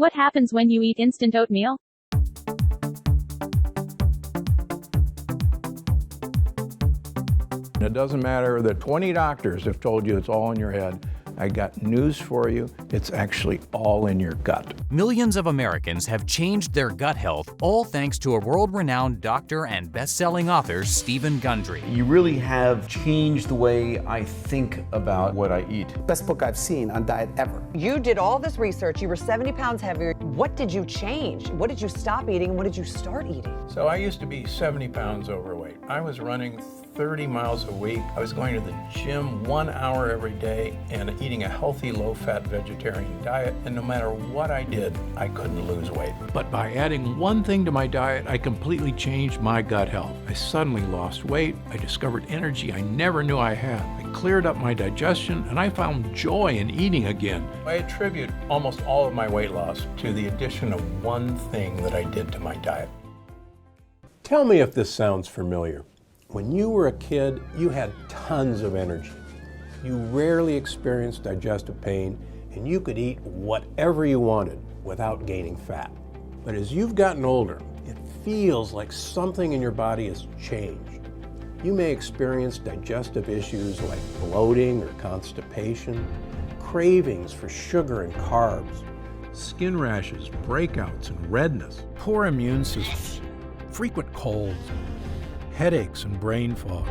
What happens when you eat instant oatmeal? It doesn't matter that 20 doctors have told you it's all in your head. I got news for you. It's actually all in your gut. Millions of Americans have changed their gut health, all thanks to a world-renowned doctor and best-selling author, Stephen Gundry. You really have changed the way I think about what I eat. Best book I've seen on diet ever. You did all this research. You were 70 pounds heavier. What did you change? What did you stop eating and what did you start eating? So I used to be 70 pounds overweight. I was running 30 miles a week. I was going to the gym 1 hour every day and eating a healthy, low-fat vegetarian diet. And no matter what I did, I couldn't lose weight. But by adding one thing to my diet, I completely changed my gut health. I suddenly lost weight. I discovered energy I never knew I had. I cleared up my digestion, and I found joy in eating again. I attribute almost all of my weight loss to the addition of one thing that I did to my diet. Tell me if this sounds familiar. When you were a kid, you had tons of energy. You rarely experienced digestive pain, and you could eat whatever you wanted without gaining fat. But as you've gotten older, it feels like something in your body has changed. You may experience digestive issues like bloating or constipation, cravings for sugar and carbs, skin rashes, breakouts, and redness, poor immune systems, frequent colds, headaches and brain fog,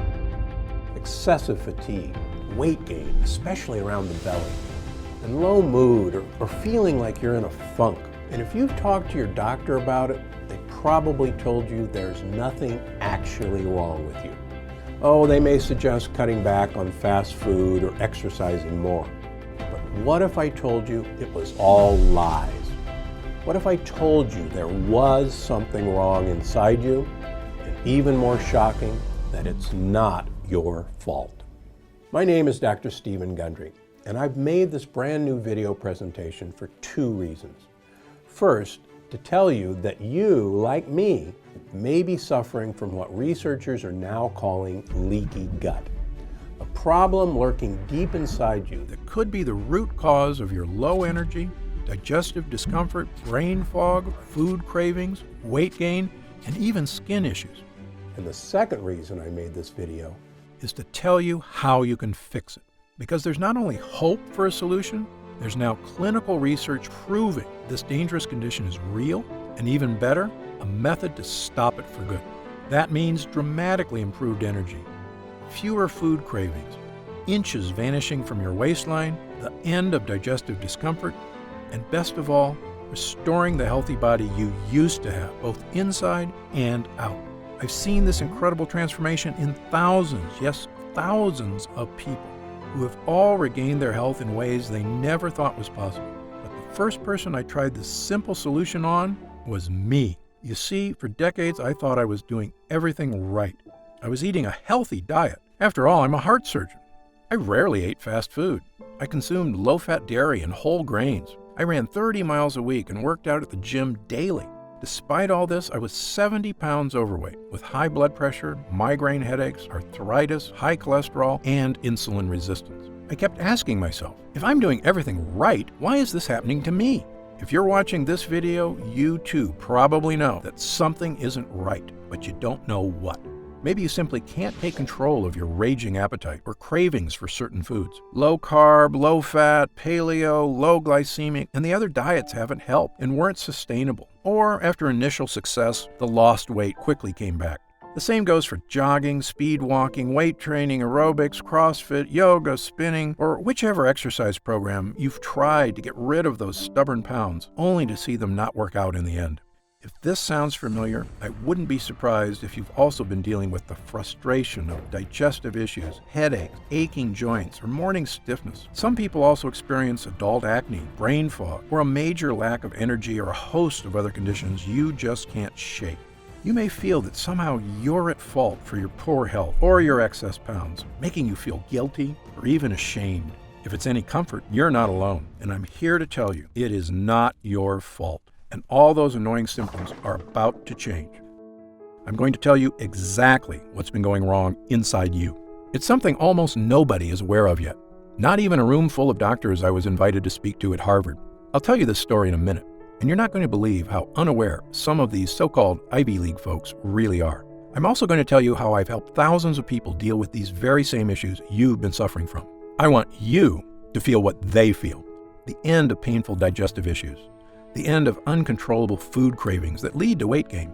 excessive fatigue, weight gain, especially around the belly, and low mood or feeling like you're in a funk. And if you've talked to your doctor about it, they probably told you there's nothing actually wrong with you. Oh, they may suggest cutting back on fast food or exercising more. But what if I told you it was all lies? What if I told you there was something wrong inside you? Even more shocking, that it's not your fault. My name is Dr. Stephen Gundry, and I've made this brand new video presentation for two reasons. First, to tell you that you, like me, may be suffering from what researchers are now calling leaky gut, a problem lurking deep inside you that could be the root cause of your low energy, digestive discomfort, brain fog, food cravings, weight gain, and even skin issues. And the second reason I made this video is to tell you how you can fix it. Because there's not only hope for a solution, there's now clinical research proving this dangerous condition is real, and even better, a method to stop it for good. That means dramatically improved energy, fewer food cravings, inches vanishing from your waistline, the end of digestive discomfort, and best of all, restoring the healthy body you used to have, both inside and out. I've seen this incredible transformation in thousands, yes, thousands of people who have all regained their health in ways they never thought was possible. But the first person I tried this simple solution on was me. You see, for decades I thought I was doing everything right. I was eating a healthy diet. After all, I'm a heart surgeon. I rarely ate fast food. I consumed low-fat dairy and whole grains. I ran 30 miles a week and worked out at the gym daily. Despite all this, I was 70 pounds overweight with high blood pressure, migraine headaches, arthritis, high cholesterol, and insulin resistance. I kept asking myself, if I'm doing everything right, why is this happening to me? If you're watching this video, you too probably know that something isn't right, but you don't know what. Maybe you simply can't take control of your raging appetite or cravings for certain foods. Low carb, low fat, paleo, low glycemic, and the other diets haven't helped and weren't sustainable. Or after initial success, the lost weight quickly came back. The same goes for jogging, speed walking, weight training, aerobics, CrossFit, yoga, spinning, or whichever exercise program you've tried to get rid of those stubborn pounds, only to see them not work out in the end. If this sounds familiar, I wouldn't be surprised if you've also been dealing with the frustration of digestive issues, headaches, aching joints, or morning stiffness. Some people also experience adult acne, brain fog, or a major lack of energy or a host of other conditions you just can't shake. You may feel that somehow you're at fault for your poor health or your excess pounds, making you feel guilty or even ashamed. If it's any comfort, you're not alone, and I'm here to tell you it is not your fault. And all those annoying symptoms are about to change. I'm going to tell you exactly what's been going wrong inside you. It's something almost nobody is aware of yet. Not even a room full of doctors I was invited to speak to at Harvard. I'll tell you this story in a minute. And you're not going to believe how unaware some of these so-called Ivy League folks really are. I'm also going to tell you how I've helped thousands of people deal with these very same issues you've been suffering from. I want you to feel what they feel. The end of painful digestive issues. The end of uncontrollable food cravings that lead to weight gain.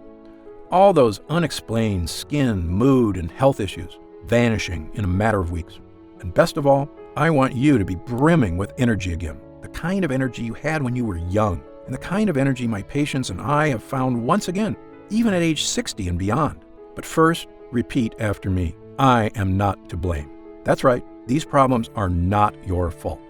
All those unexplained skin, mood, and health issues vanishing in a matter of weeks. And best of all, I want you to be brimming with energy again. The kind of energy you had when you were young. And the kind of energy my patients and I have found once again, even at age 60 and beyond. But first, repeat after me. I am not to blame. That's right, these problems are not your fault.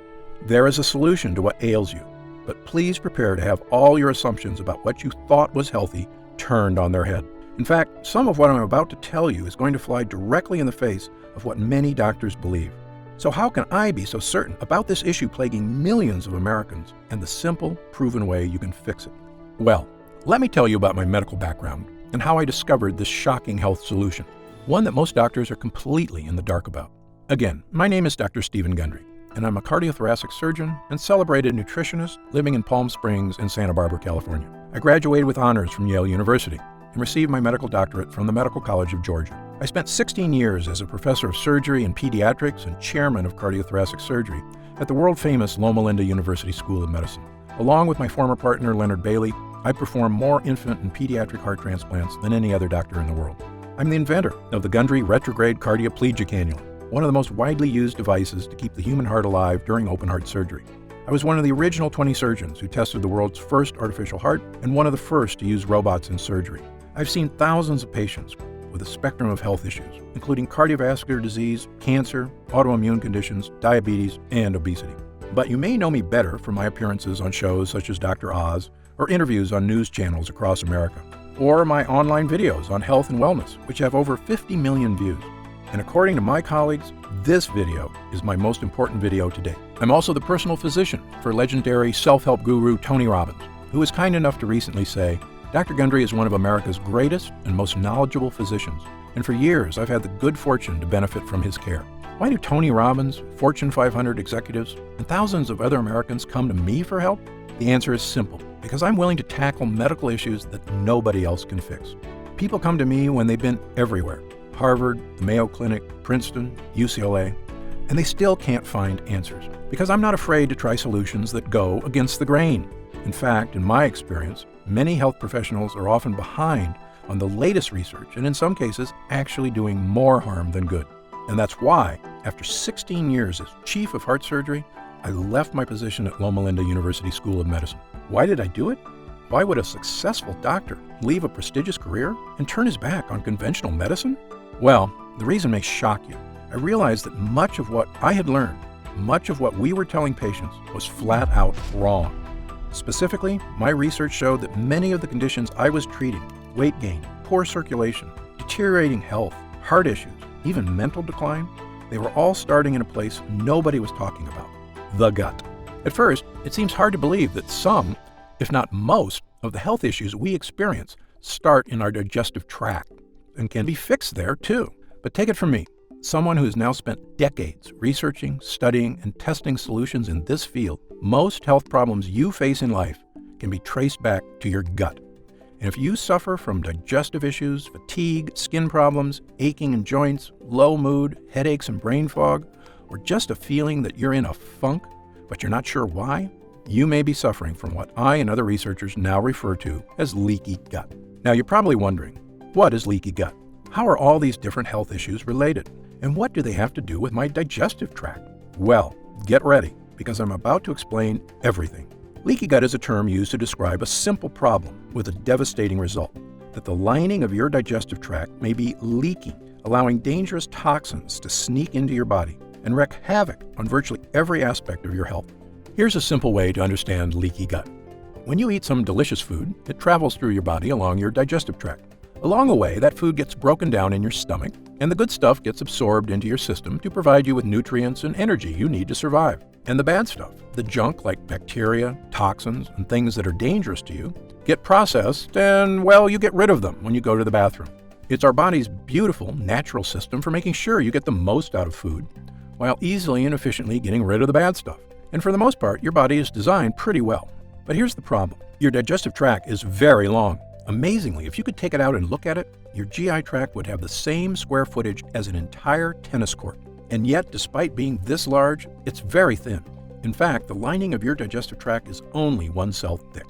There is a solution to what ails you, but please prepare to have all your assumptions about what you thought was healthy turned on their head. In fact, some of what I'm about to tell you is going to fly directly in the face of what many doctors believe. So how can I be so certain about this issue plaguing millions of Americans and the simple, proven way you can fix it? Well, let me tell you about my medical background and how I discovered this shocking health solution, one that most doctors are completely in the dark about. Again, my name is Dr. Stephen Gundry, and I'm a cardiothoracic surgeon and celebrated nutritionist living in Palm Springs and Santa Barbara, California. I graduated with honors from Yale University and received my medical doctorate from the Medical College of Georgia. I spent 16 years as a professor of surgery and pediatrics and chairman of cardiothoracic surgery at the world-famous Loma Linda University School of Medicine. Along with my former partner, Leonard Bailey, I perform more infant and pediatric heart transplants than any other doctor in the world. I'm the inventor of the Gundry retrograde cardioplegia cannula, one of the most widely used devices to keep the human heart alive during open heart surgery. I was one of the original 20 surgeons who tested the world's first artificial heart and one of the first to use robots in surgery. I've seen thousands of patients with a spectrum of health issues, including cardiovascular disease, cancer, autoimmune conditions, diabetes, and obesity. But you may know me better from my appearances on shows such as Dr. Oz, or interviews on news channels across America, or my online videos on health and wellness, which have over 50 million views. And according to my colleagues, this video is my most important video to date. I'm also the personal physician for legendary self-help guru Tony Robbins, who was kind enough to recently say, Dr. Gundry is one of America's greatest and most knowledgeable physicians, and for years I've had the good fortune to benefit from his care. Why do Tony Robbins, Fortune 500 executives, and thousands of other Americans come to me for help? The answer is simple, because I'm willing to tackle medical issues that nobody else can fix. People come to me when they've been everywhere, Harvard, the Mayo Clinic, Princeton, UCLA, and they still can't find answers, because I'm not afraid to try solutions that go against the grain. In fact, in my experience, many health professionals are often behind on the latest research and in some cases actually doing more harm than good. And that's why, after 16 years as chief of heart surgery, I left my position at Loma Linda University School of Medicine. Why did I do it? Why would a successful doctor leave a prestigious career and turn his back on conventional medicine? Well, the reason may shock you. I realized that much of what I had learned, much of what we were telling patients was flat out wrong. Specifically, my research showed that many of the conditions I was treating, weight gain, poor circulation, deteriorating health, heart issues, even mental decline, they were all starting in a place nobody was talking about, the gut. At first, it seems hard to believe that some, if not most, of the health issues we experience start in our digestive tract and can be fixed there too. But take it from me, someone who has now spent decades researching, studying, and testing solutions in this field, most health problems you face in life can be traced back to your gut. And if you suffer from digestive issues, fatigue, skin problems, aching in joints, low mood, headaches and brain fog, or just a feeling that you're in a funk, but you're not sure why, you may be suffering from what I and other researchers now refer to as leaky gut. Now you're probably wondering, what is leaky gut? How are all these different health issues related? And what do they have to do with my digestive tract? Well, get ready, because I'm about to explain everything. Leaky gut is a term used to describe a simple problem with a devastating result, that the lining of your digestive tract may be leaky, allowing dangerous toxins to sneak into your body and wreak havoc on virtually every aspect of your health. Here's a simple way to understand leaky gut. When you eat some delicious food, it travels through your body along your digestive tract. Along the way, that food gets broken down in your stomach, and the good stuff gets absorbed into your system to provide you with nutrients and energy you need to survive. And the bad stuff, the junk like bacteria, toxins, and things that are dangerous to you, get processed and, well, you get rid of them when you go to the bathroom. It's our body's beautiful, natural system for making sure you get the most out of food, while easily and efficiently getting rid of the bad stuff. And for the most part, your body is designed pretty well. But here's the problem. Your digestive tract is very long. Amazingly, if you could take it out and look at it, your GI tract would have the same square footage as an entire tennis court. And yet, despite being this large, it's very thin. In fact, the lining of your digestive tract is only 1 cell thick.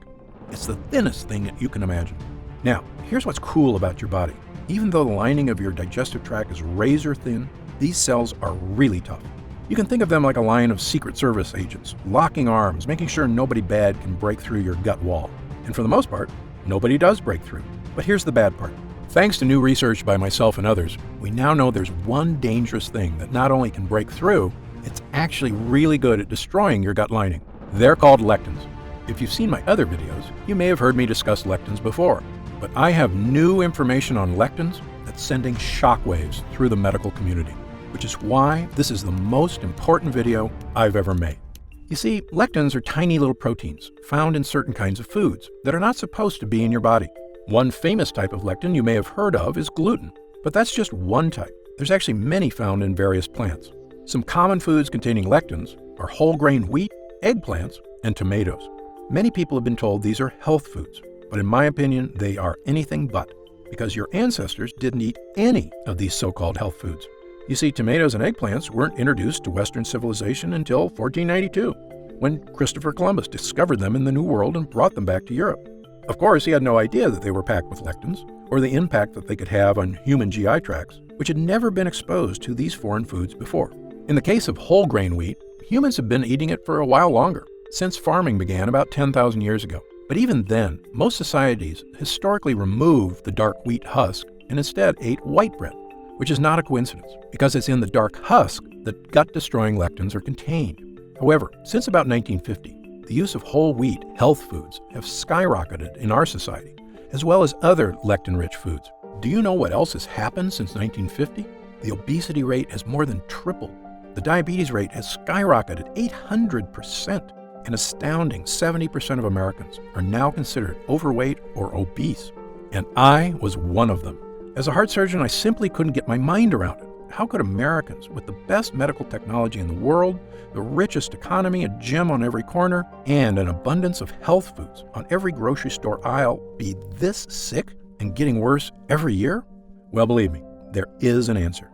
It's the thinnest thing that you can imagine. Now, here's what's cool about your body. Even though the lining of your digestive tract is razor thin, these cells are really tough. You can think of them like a line of Secret Service agents, locking arms, making sure nobody bad can break through your gut wall. And for the most part, nobody does break through. But here's the bad part. Thanks to new research by myself and others, we now know there's one dangerous thing that not only can break through, it's actually really good at destroying your gut lining. They're called lectins. If you've seen my other videos, you may have heard me discuss lectins before. But I have new information on lectins that's sending shockwaves through the medical community, which is why this is the most important video I've ever made. You see, lectins are tiny little proteins found in certain kinds of foods that are not supposed to be in your body. One famous type of lectin you may have heard of is gluten, but that's just one type. There's actually many found in various plants. Some common foods containing lectins are whole grain wheat, eggplants, and tomatoes. Many people have been told these are health foods, but in my opinion, they are anything but, because your ancestors didn't eat any of these so-called health foods. You see, tomatoes and eggplants weren't introduced to Western civilization until 1492, when Christopher Columbus discovered them in the New World and brought them back to Europe. Of course, he had no idea that they were packed with lectins, or the impact that they could have on human GI tracts, which had never been exposed to these foreign foods before. In the case of whole grain wheat, humans have been eating it for a while longer, since farming began about 10,000 years ago. But even then, most societies historically removed the dark wheat husk and instead ate white bread, which is not a coincidence, because it's in the dark husk that gut-destroying lectins are contained. However, since about 1950, the use of whole wheat health foods have skyrocketed in our society, as well as other lectin-rich foods. Do you know what else has happened since 1950? The obesity rate has more than tripled. The diabetes rate has skyrocketed 800%. An astounding 70% of Americans are now considered overweight or obese, and I was one of them. As a heart surgeon, I simply couldn't get my mind around it. How could Americans with the best medical technology in the world, the richest economy, a gym on every corner, and an abundance of health foods on every grocery store aisle be this sick and getting worse every year? Well, believe me, there is an answer.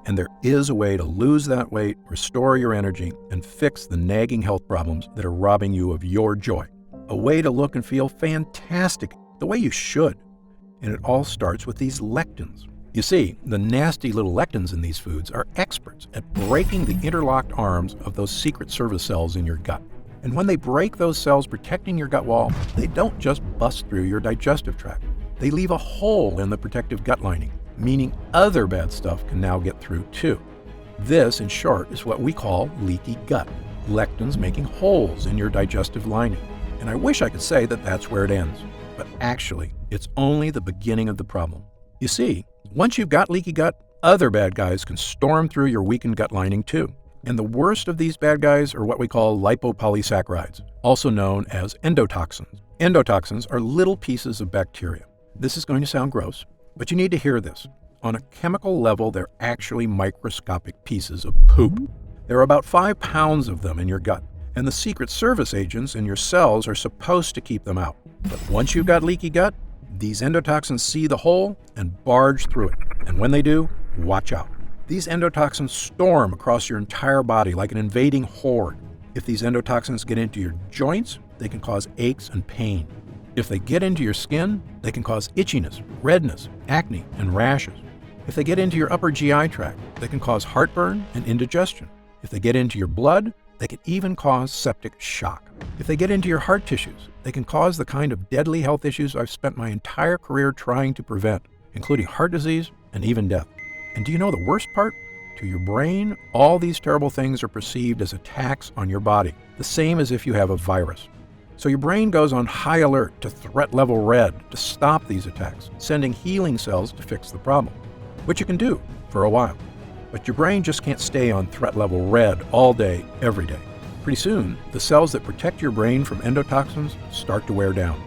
And there is a way to lose that weight, restore your energy, and fix the nagging health problems that are robbing you of your joy. A way to look and feel fantastic, the way you should. And it all starts with these lectins. You see, the nasty little lectins in these foods are experts at breaking the interlocked arms of those Secret Service cells in your gut. And when they break those cells protecting your gut wall, they don't just bust through your digestive tract. They leave a hole in the protective gut lining, meaning other bad stuff can now get through too. This, in short, is what we call leaky gut, lectins making holes in your digestive lining. And I wish I could say that that's where it ends, but actually, it's only the beginning of the problem. You see, once you've got leaky gut, other bad guys can storm through your weakened gut lining too. And the worst of these bad guys are what we call lipopolysaccharides, also known as endotoxins. Endotoxins are little pieces of bacteria. This is going to sound gross, but you need to hear this. On a chemical level, they're actually microscopic pieces of poop. There are about 5 pounds of them in your gut, and the Secret Service agents in your cells are supposed to keep them out. But once you've got leaky gut, these endotoxins see the hole and barge through it. And when they do, watch out. These endotoxins storm across your entire body like an invading horde. If these endotoxins get into your joints, they can cause aches and pain. If they get into your skin, they can cause itchiness, redness, acne, and rashes. If they get into your upper GI tract, they can cause heartburn and indigestion. If they get into your blood, they can even cause septic shock. If they get into your heart tissues, they can cause the kind of deadly health issues I've spent my entire career trying to prevent, including heart disease and even death. And do you know the worst part? To your brain, all these terrible things are perceived as attacks on your body, the same as if you have a virus. So your brain goes on high alert to threat level red to stop these attacks, sending healing cells to fix the problem, which you can do for a while. But your brain just can't stay on threat level red all day, every day. Pretty soon, the cells that protect your brain from endotoxins start to wear down.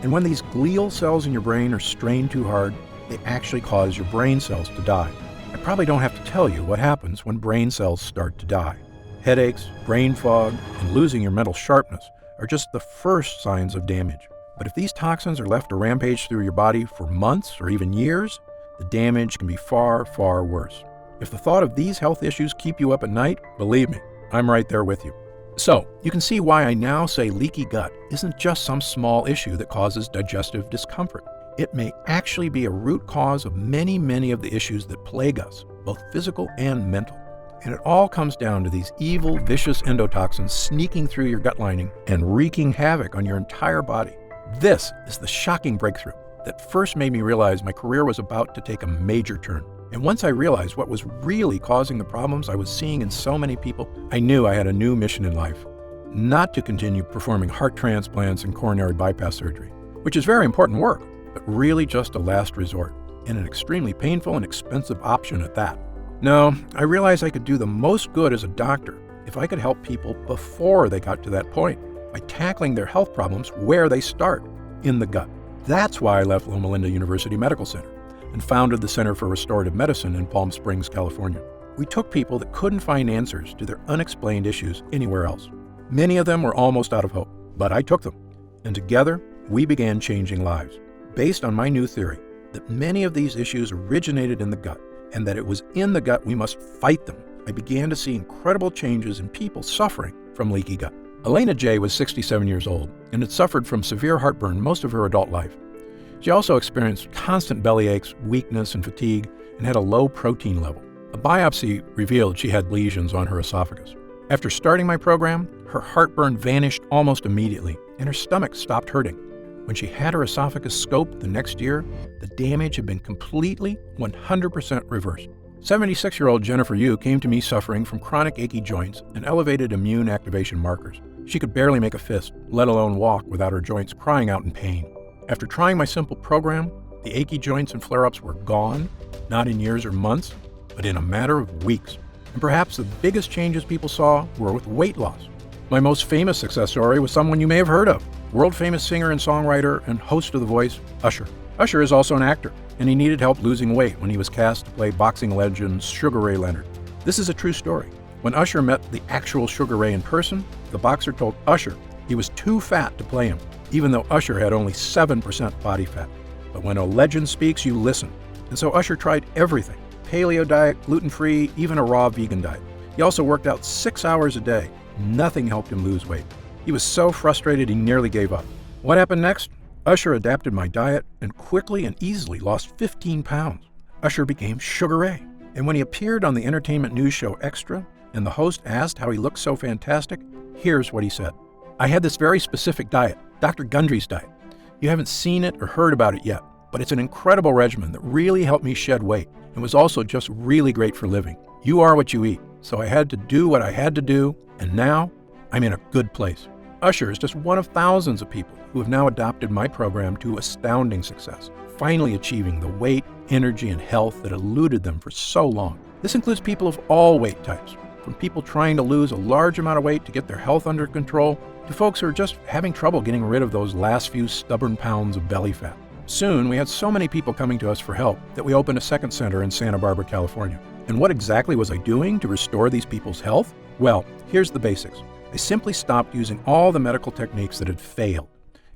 And when these glial cells in your brain are strained too hard, they actually cause your brain cells to die. I probably don't have to tell you what happens when brain cells start to die. Headaches, brain fog, and losing your mental sharpness are just the first signs of damage. But if these toxins are left to rampage through your body for months or even years, the damage can be far, far worse. If the thought of these health issues keep you up at night, believe me, I'm right there with you. So, you can see why I now say leaky gut isn't just some small issue that causes digestive discomfort. It may actually be a root cause of many, many of the issues that plague us, both physical and mental. And it all comes down to these evil, vicious endotoxins sneaking through your gut lining and wreaking havoc on your entire body. This is the shocking breakthrough that first made me realize my career was about to take a major turn. And once I realized what was really causing the problems I was seeing in so many people, I knew I had a new mission in life. Not to continue performing heart transplants and coronary bypass surgery, which is very important work, but really just a last resort, and an extremely painful and expensive option at that. No, I realized I could do the most good as a doctor if I could help people before they got to that point, by tackling their health problems where they start, in the gut. That's why I left Loma Linda University Medical Center and founded the Center for Restorative Medicine in Palm Springs, California. We took people that couldn't find answers to their unexplained issues anywhere else. Many of them were almost out of hope, but I took them. And together, we began changing lives, based on my new theory that many of these issues originated in the gut, and that it was in the gut we must fight them. I began to see incredible changes in people suffering from leaky gut. Elena J. was 67 years old and had suffered from severe heartburn most of her adult life. She also experienced constant belly aches, weakness, and fatigue, and had a low protein level. A biopsy revealed she had lesions on her esophagus. After starting my program, her heartburn vanished almost immediately, and her stomach stopped hurting. When she had her esophagus scoped the next year, the damage had been completely 100% reversed. 76-year-old Jennifer Yu came to me suffering from chronic achy joints and elevated immune activation markers. She could barely make a fist, let alone walk, without her joints crying out in pain. After trying my simple program, the achy joints and flare-ups were gone, not in years or months, but in a matter of weeks. And perhaps the biggest changes people saw were with weight loss. My most famous success story was someone you may have heard of, world-famous singer and songwriter and host of The Voice, Usher. Usher is also an actor, and he needed help losing weight when he was cast to play boxing legend Sugar Ray Leonard. This is a true story. When Usher met the actual Sugar Ray in person, the boxer told Usher he was too fat to play him, even though Usher had only 7% body fat. But when a legend speaks, you listen. And so Usher tried everything: paleo diet, gluten-free, even a raw vegan diet. He also worked out 6 hours a day. Nothing helped him lose weight. He was so frustrated he nearly gave up. What happened next? Usher adapted my diet and quickly and easily lost 15 pounds. Usher became Sugar Ray. And when he appeared on the entertainment news show Extra, and the host asked how he looked so fantastic, here's what he said. I had this very specific diet, Dr. Gundry's diet. You haven't seen it or heard about it yet, but it's an incredible regimen that really helped me shed weight and was also just really great for living. You are what you eat, so I had to do what I had to do, and now I'm in a good place. Usher is just one of thousands of people who have now adopted my program to astounding success, finally achieving the weight, energy, and health that eluded them for so long. This includes people of all weight types, from people trying to lose a large amount of weight to get their health under control, to folks who are just having trouble getting rid of those last few stubborn pounds of belly fat. Soon, we had so many people coming to us for help that we opened a second center in Santa Barbara, California. And what exactly was I doing to restore these people's health? Well, here's the basics. I simply stopped using all the medical techniques that had failed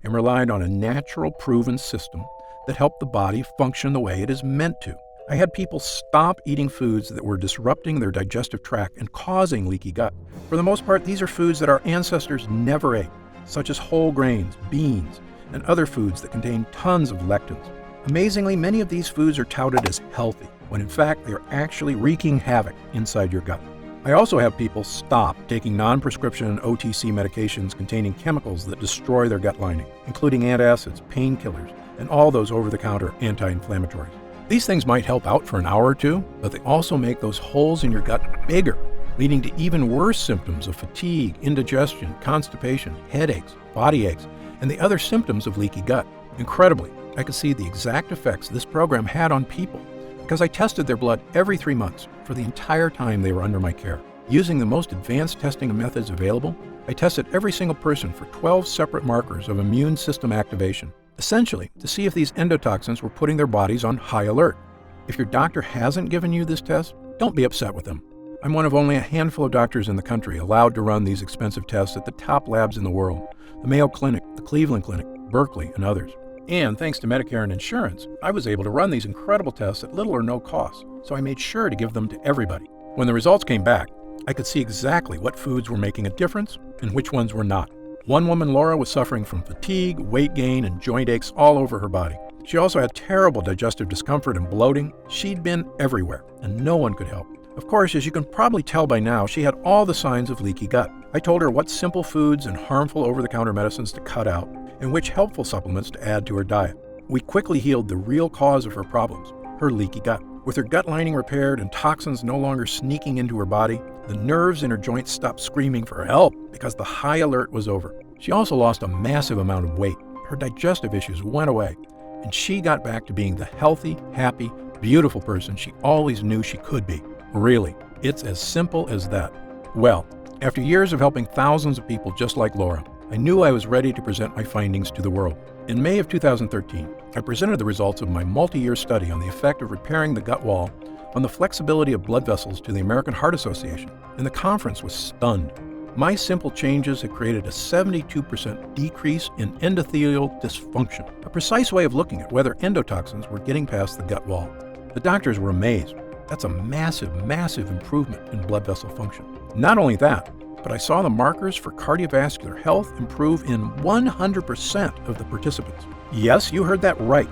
and relied on a natural, proven system that helped the body function the way it is meant to. I had people stop eating foods that were disrupting their digestive tract and causing leaky gut. For the most part, these are foods that our ancestors never ate, such as whole grains, beans, and other foods that contain tons of lectins. Amazingly, many of these foods are touted as healthy, when in fact they are actually wreaking havoc inside your gut. I also have people stop taking non-prescription OTC medications containing chemicals that destroy their gut lining, including antacids, painkillers, and all those over-the-counter anti-inflammatories. These things might help out for an hour or two, but they also make those holes in your gut bigger, leading to even worse symptoms of fatigue, indigestion, constipation, headaches, body aches, and the other symptoms of leaky gut. Incredibly, I could see the exact effects this program had on people because I tested their blood every 3 months for the entire time they were under my care. Using the most advanced testing methods available, I tested every single person for 12 separate markers of immune system activation, essentially to see if these endotoxins were putting their bodies on high alert. If your doctor hasn't given you this test, don't be upset with them. I'm one of only a handful of doctors in the country allowed to run these expensive tests at the top labs in the world: the Mayo Clinic, the Cleveland Clinic, Berkeley, and others. And thanks to Medicare and insurance, I was able to run these incredible tests at little or no cost, so I made sure to give them to everybody. When the results came back, I could see exactly what foods were making a difference and which ones were not. One woman, Laura, was suffering from fatigue, weight gain, and joint aches all over her body. She also had terrible digestive discomfort and bloating. She'd been everywhere, and no one could help. Of course, as you can probably tell by now, she had all the signs of leaky gut. I told her what simple foods and harmful over-the-counter medicines to cut out, and which helpful supplements to add to her diet. We quickly healed the real cause of her problems, her leaky gut. With her gut lining repaired and toxins no longer sneaking into her body, the nerves in her joints stopped screaming for help because the high alert was over. She also lost a massive amount of weight. Her digestive issues went away, and she got back to being the healthy, happy, beautiful person she always knew she could be. Really, it's as simple as that. Well, after years of helping thousands of people just like Laura, I knew I was ready to present my findings to the world. In May of 2013, I presented the results of my multi-year study on the effect of repairing the gut wall on the flexibility of blood vessels to the American Heart Association, and the conference was stunned. My simple changes had created a 72% decrease in endothelial dysfunction, a precise way of looking at whether endotoxins were getting past the gut wall. The doctors were amazed. That's a massive, massive improvement in blood vessel function. Not only that, but I saw the markers for cardiovascular health improve in 100% of the participants. Yes, you heard that right.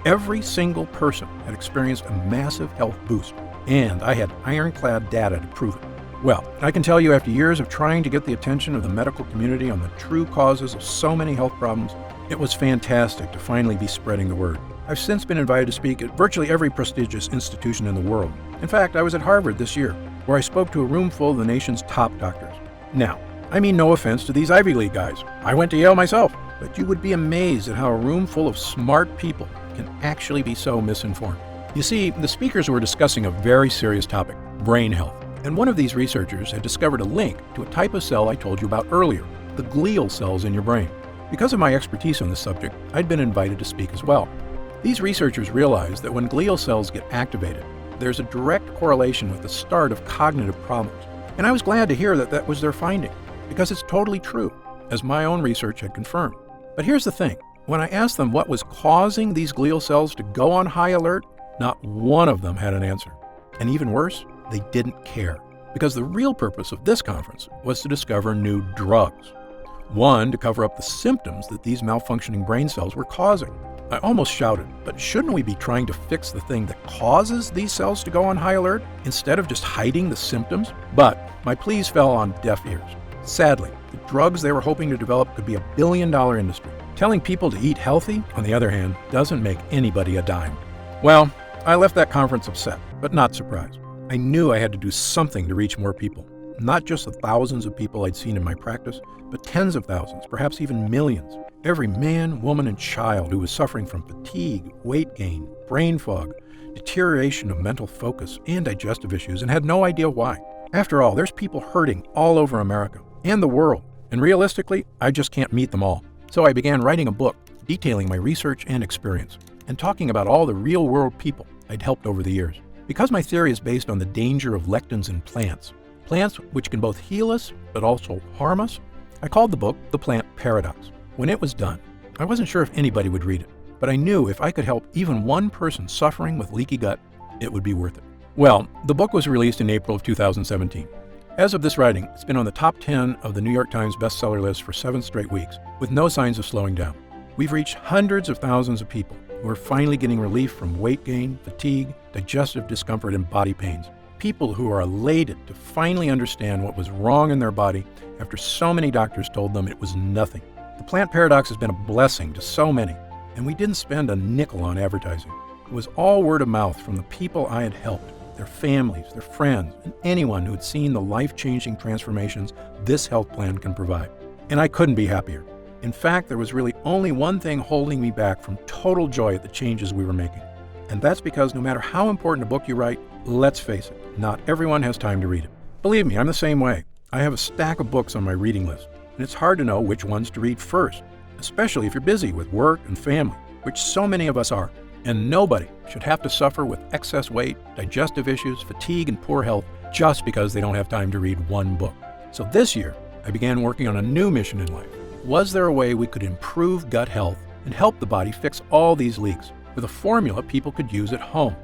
Every single person had experienced a massive health boost, and I had ironclad data to prove it. Well, I can tell you after years of trying to get the attention of the medical community on the true causes of so many health problems, it was fantastic to finally be spreading the word. I've since been invited to speak at virtually every prestigious institution in the world. In fact, I was at Harvard this year, where I spoke to a room full of the nation's top doctors. Now, I mean no offense to these Ivy League guys. I went to Yale myself, but you would be amazed at how a room full of smart people can actually be so misinformed. You see, the speakers were discussing a very serious topic, brain health. And one of these researchers had discovered a link to a type of cell I told you about earlier, the glial cells in your brain. Because of my expertise on this subject, I'd been invited to speak as well. These researchers realized that when glial cells get activated, there's a direct correlation with the start of cognitive problems. And I was glad to hear that that was their finding, because it's totally true, as my own research had confirmed. But here's the thing. When I asked them what was causing these glial cells to go on high alert, not one of them had an answer. And even worse, they didn't care, because the real purpose of this conference was to discover new drugs. One, to cover up the symptoms that these malfunctioning brain cells were causing. I almost shouted, but shouldn't we be trying to fix the thing that causes these cells to go on high alert instead of just hiding the symptoms? But my pleas fell on deaf ears. Sadly, the drugs they were hoping to develop could be $1 billion industry. Telling people to eat healthy, on the other hand, doesn't make anybody a dime. Well, I left that conference upset, but not surprised. I knew I had to do something to reach more people. Not just the thousands of people I'd seen in my practice, but tens of thousands, perhaps even millions. Every man, woman, and child who was suffering from fatigue, weight gain, brain fog, deterioration of mental focus, and digestive issues, and had no idea why. After all, there's people hurting all over America and the world, and realistically, I just can't meet them all. So I began writing a book detailing my research and experience, and talking about all the real-world people I'd helped over the years. Because my theory is based on the danger of lectins in plants which can both heal us but also harm us, I called the book The Plant Paradox. When it was done, I wasn't sure if anybody would read it, but I knew if I could help even one person suffering with leaky gut, it would be worth it. Well, the book was released in April of 2017. As of this writing, it's been on the top 10 of the New York Times bestseller list for 7 straight weeks, with no signs of slowing down. We've reached hundreds of thousands of people who are finally getting relief from weight gain, fatigue, digestive discomfort, and body pains. People who are elated to finally understand what was wrong in their body after so many doctors told them it was nothing. The Plant Paradox has been a blessing to so many, and we didn't spend a nickel on advertising. It was all word of mouth from the people I had helped, their families, their friends, and anyone who had seen the life-changing transformations this health plan can provide. And I couldn't be happier. In fact, there was really only one thing holding me back from total joy at the changes we were making. And that's because no matter how important a book you write, let's face it, not everyone has time to read it. Believe me, I'm the same way. I have a stack of books on my reading list, and it's hard to know which ones to read first, especially if you're busy with work and family, which so many of us are. And nobody should have to suffer with excess weight, digestive issues, fatigue, and poor health just because they don't have time to read one book. So this year, I began working on a new mission in life, Was there a way we could improve gut health and help the body fix all these leaks with a formula people could use at home?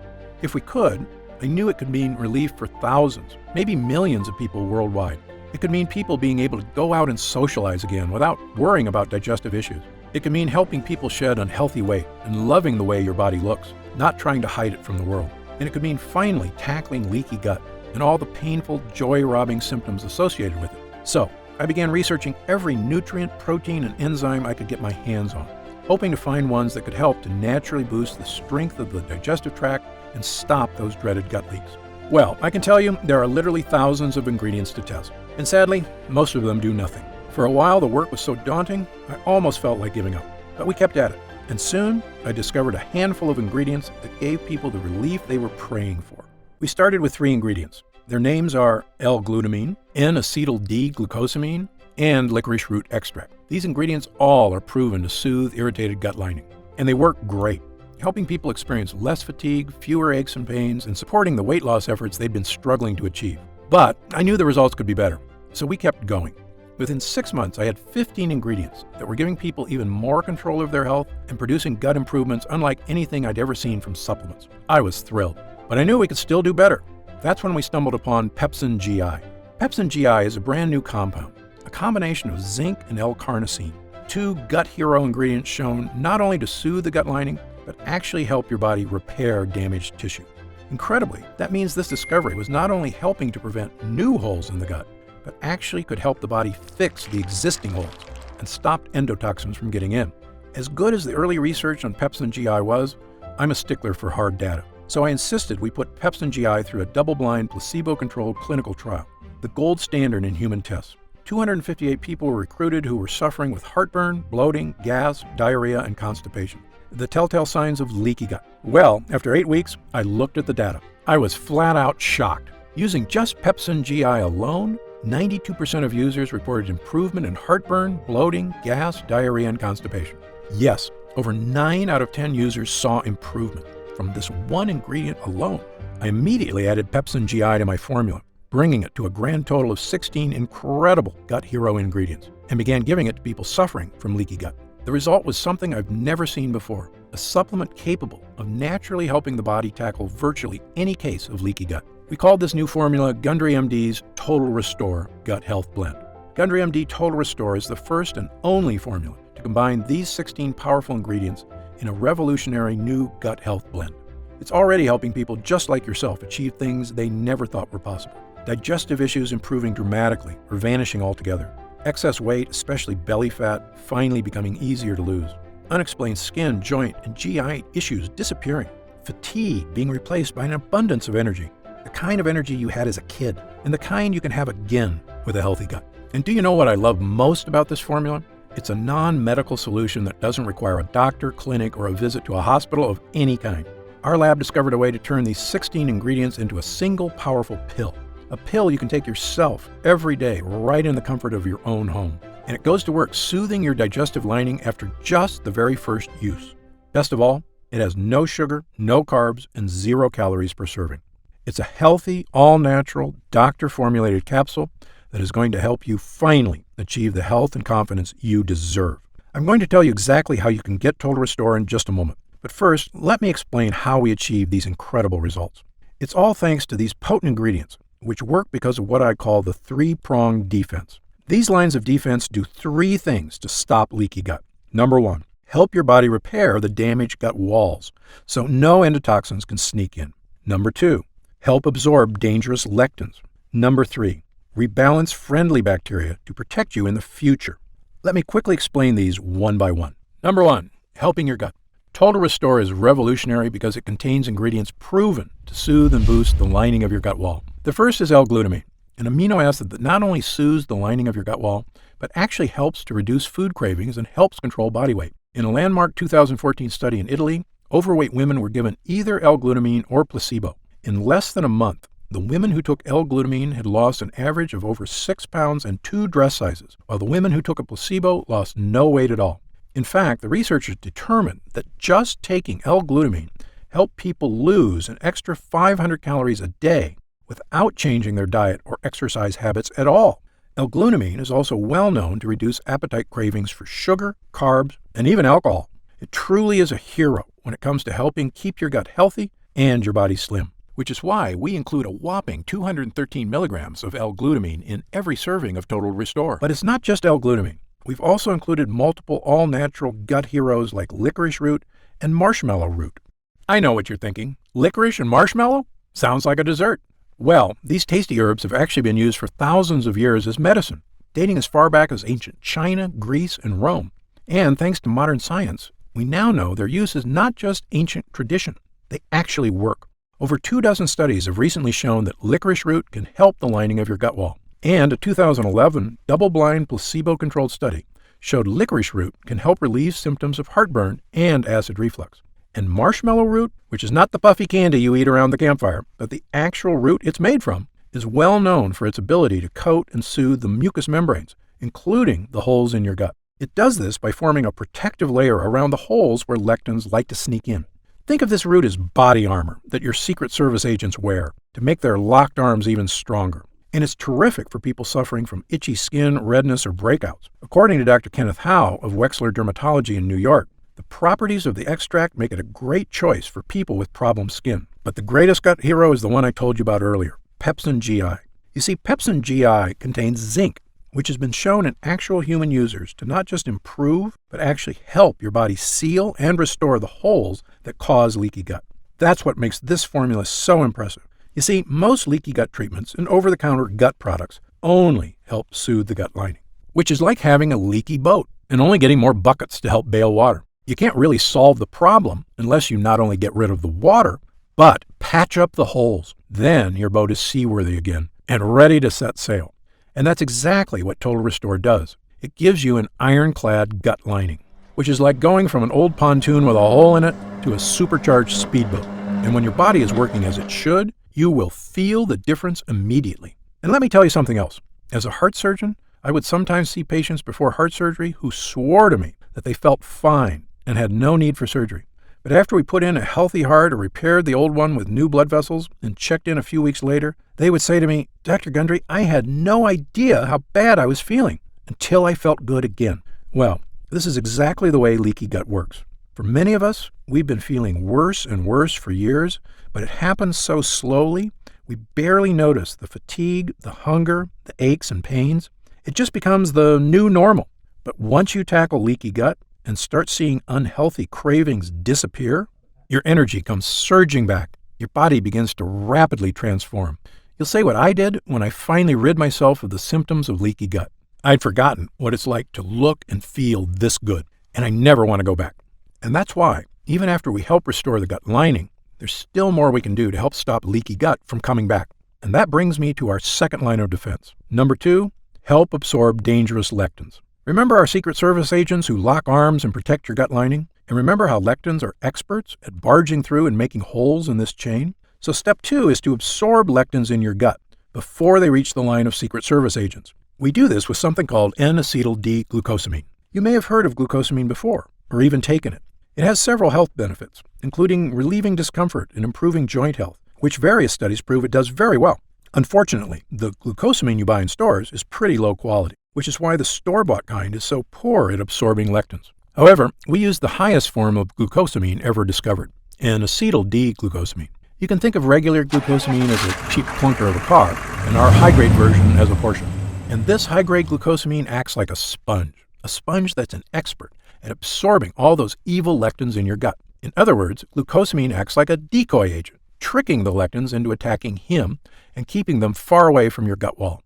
If we could, I knew it could mean relief for thousands, maybe millions of people worldwide. It could mean people being able to go out and socialize again without worrying about digestive issues. It could mean helping people shed unhealthy weight and loving the way your body looks, not trying to hide it from the world. And it could mean finally tackling leaky gut and all the painful, joy-robbing symptoms associated with it. So, I began researching every nutrient, protein, and enzyme I could get my hands on, hoping to find ones that could help to naturally boost the strength of the digestive tract and stop those dreaded gut leaks. Well, I can tell you there are literally thousands of ingredients to test, and sadly, most of them do nothing. For a while, the work was so daunting, I almost felt like giving up, but we kept at it, and soon I discovered a handful of ingredients that gave people the relief they were praying for. We started with 3 ingredients. Their names are L-glutamine, N-acetyl-D-glucosamine, and licorice root extract. These ingredients all are proven to soothe irritated gut lining, and they work great, helping people experience less fatigue, fewer aches and pains, and supporting the weight loss efforts they'd been struggling to achieve. But I knew the results could be better, so we kept going. Within 6 months, I had 15 ingredients that were giving people even more control of their health and producing gut improvements unlike anything I'd ever seen from supplements. I was thrilled, but I knew we could still do better. That's when we stumbled upon Pepsin GI. Pepsin GI is a brand new compound, a combination of zinc and L-carnosine, 2 gut hero ingredients shown not only to soothe the gut lining, but actually help your body repair damaged tissue. Incredibly, that means this discovery was not only helping to prevent new holes in the gut, but actually could help the body fix the existing holes and stop endotoxins from getting in. As good as the early research on Pepsin GI was, I'm a stickler for hard data. So I insisted we put Pepsin GI through a double-blind, placebo-controlled clinical trial, the gold standard in human tests. 258 people were recruited who were suffering with heartburn, bloating, gas, diarrhea, and constipation, the telltale signs of leaky gut. Well, after 8 weeks, I looked at the data. I was flat out shocked. Using just Pepsin GI alone, 92% of users reported improvement in heartburn, bloating, gas, diarrhea, and constipation. Yes, over 9 out of 10 users saw improvement from this one ingredient alone. I immediately added Pepsin GI to my formula, bringing it to a grand total of 16 incredible gut hero ingredients, and began giving it to people suffering from leaky gut. The result was something I've never seen before, a supplement capable of naturally helping the body tackle virtually any case of leaky gut. We called this new formula Gundry MD's Total Restore Gut Health Blend. Gundry MD Total Restore is the first and only formula to combine these 16 powerful ingredients in a revolutionary new gut health blend. It's already helping people just like yourself achieve things they never thought were possible. Digestive issues improving dramatically or vanishing altogether. Excess weight, especially belly fat, finally becoming easier to lose. Unexplained skin, joint, and GI issues disappearing. Fatigue being replaced by an abundance of energy. The kind of energy you had as a kid, and the kind you can have again with a healthy gut. And do you know what I love most about this formula? It's a non-medical solution that doesn't require a doctor, clinic, or a visit to a hospital of any kind. Our lab discovered a way to turn these 16 ingredients into a single powerful pill. A pill you can take yourself every day right in the comfort of your own home. And it goes to work soothing your digestive lining after just the very first use. Best of all, it has no sugar, no carbs, and 0 calories per serving. It's a healthy, all-natural, doctor-formulated capsule that is going to help you finally achieve the health and confidence you deserve. I'm going to tell you exactly how you can get Total Restore in just a moment. But first, let me explain how we achieve these incredible results. It's all thanks to these potent ingredients, which work because of what I call the 3-pronged defense. These lines of defense do 3 things to stop leaky gut. Number 1, help your body repair the damaged gut walls so no endotoxins can sneak in. Number 2, help absorb dangerous lectins. Number 3, rebalance friendly bacteria to protect you in the future. Let me quickly explain these one by one. Number 1, helping your gut. Total Restore is revolutionary because it contains ingredients proven to soothe and boost the lining of your gut wall. The first is L-glutamine, an amino acid that not only soothes the lining of your gut wall, but actually helps to reduce food cravings and helps control body weight. In a landmark 2014 study in Italy, overweight women were given either L-glutamine or placebo. In less than a month, the women who took L-glutamine had lost an average of over 6 pounds and 2 dress sizes, while the women who took a placebo lost no weight at all. In fact, the researchers determined that just taking L-glutamine helped people lose an extra 500 calories a day without changing their diet or exercise habits at all. L-glutamine is also well known to reduce appetite cravings for sugar, carbs, and even alcohol. It truly is a hero when it comes to helping keep your gut healthy and your body slim, which is why we include a whopping 213 milligrams of L-glutamine in every serving of Total Restore. But it's not just L-glutamine. We've also included multiple all-natural gut heroes like licorice root and marshmallow root. I know what you're thinking. Licorice and marshmallow? Sounds like a dessert. Well, these tasty herbs have actually been used for thousands of years as medicine, dating as far back as ancient China, Greece, and Rome. And thanks to modern science, we now know their use is not just ancient tradition. They actually work. Over 24 studies have recently shown that licorice root can help the lining of your gut wall. And a 2011 double-blind placebo-controlled study showed licorice root can help relieve symptoms of heartburn and acid reflux. And marshmallow root, which is not the puffy candy you eat around the campfire, but the actual root it's made from, is well known for its ability to coat and soothe the mucous membranes, including the holes in your gut. It does this by forming a protective layer around the holes where lectins like to sneak in. Think of this root as body armor that your Secret Service agents wear to make their locked arms even stronger. And it's terrific for people suffering from itchy skin, redness, or breakouts. According to Dr. Kenneth Howe of Wexler Dermatology in New York, the properties of the extract make it a great choice for people with problem skin. But the greatest gut hero is the one I told you about earlier, Pepsin GI. You see, Pepsin GI contains zinc, which has been shown in actual human users to not just improve, but actually help your body seal and restore the holes that cause leaky gut. That's what makes this formula so impressive. You see, most leaky gut treatments and over-the-counter gut products only help soothe the gut lining, which is like having a leaky boat and only getting more buckets to help bail water. You can't really solve the problem unless you not only get rid of the water, but patch up the holes. Then your boat is seaworthy again and ready to set sail. And that's exactly what Total Restore does. It gives you an ironclad gut lining, which is like going from an old pontoon with a hole in it to a supercharged speedboat. And when your body is working as it should, you will feel the difference immediately. And let me tell you something else. As a heart surgeon, I would sometimes see patients before heart surgery who swore to me that they felt fine and had no need for surgery. But after we put in a healthy heart or repaired the old one with new blood vessels and checked in a few weeks later, they would say to me, "Dr. Gundry, I had no idea how bad I was feeling until I felt good again." Well, this is exactly the way leaky gut works. For many of us, we've been feeling worse and worse for years, but it happens so slowly, we barely notice the fatigue, the hunger, the aches and pains. It just becomes the new normal. But once you tackle leaky gut and start seeing unhealthy cravings disappear, your energy comes surging back. Your body begins to rapidly transform. You'll say what I did when I finally rid myself of the symptoms of leaky gut. I'd forgotten what it's like to look and feel this good, and I never want to go back. And that's why, even after we help restore the gut lining, there's still more we can do to help stop leaky gut from coming back. And that brings me to our second line of defense. Number 2, help absorb dangerous lectins. Remember our Secret Service agents who lock arms and protect your gut lining? And remember how lectins are experts at barging through and making holes in this chain? So step 2 is to absorb lectins in your gut before they reach the line of Secret Service agents. We do this with something called N-acetyl-D-glucosamine. You may have heard of glucosamine before, or even taken it. It has several health benefits, including relieving discomfort and improving joint health, which various studies prove it does very well. Unfortunately, the glucosamine you buy in stores is pretty low quality, which is why the store-bought kind is so poor at absorbing lectins. However, we use the highest form of glucosamine ever discovered, N-acetyl-D-glucosamine. You can think of regular glucosamine as a cheap clunker of a car, and our high-grade version as a portion. And this high-grade glucosamine acts like a sponge that's an expert at absorbing all those evil lectins in your gut. In other words, glucosamine acts like a decoy agent, tricking the lectins into attacking him and keeping them far away from your gut wall.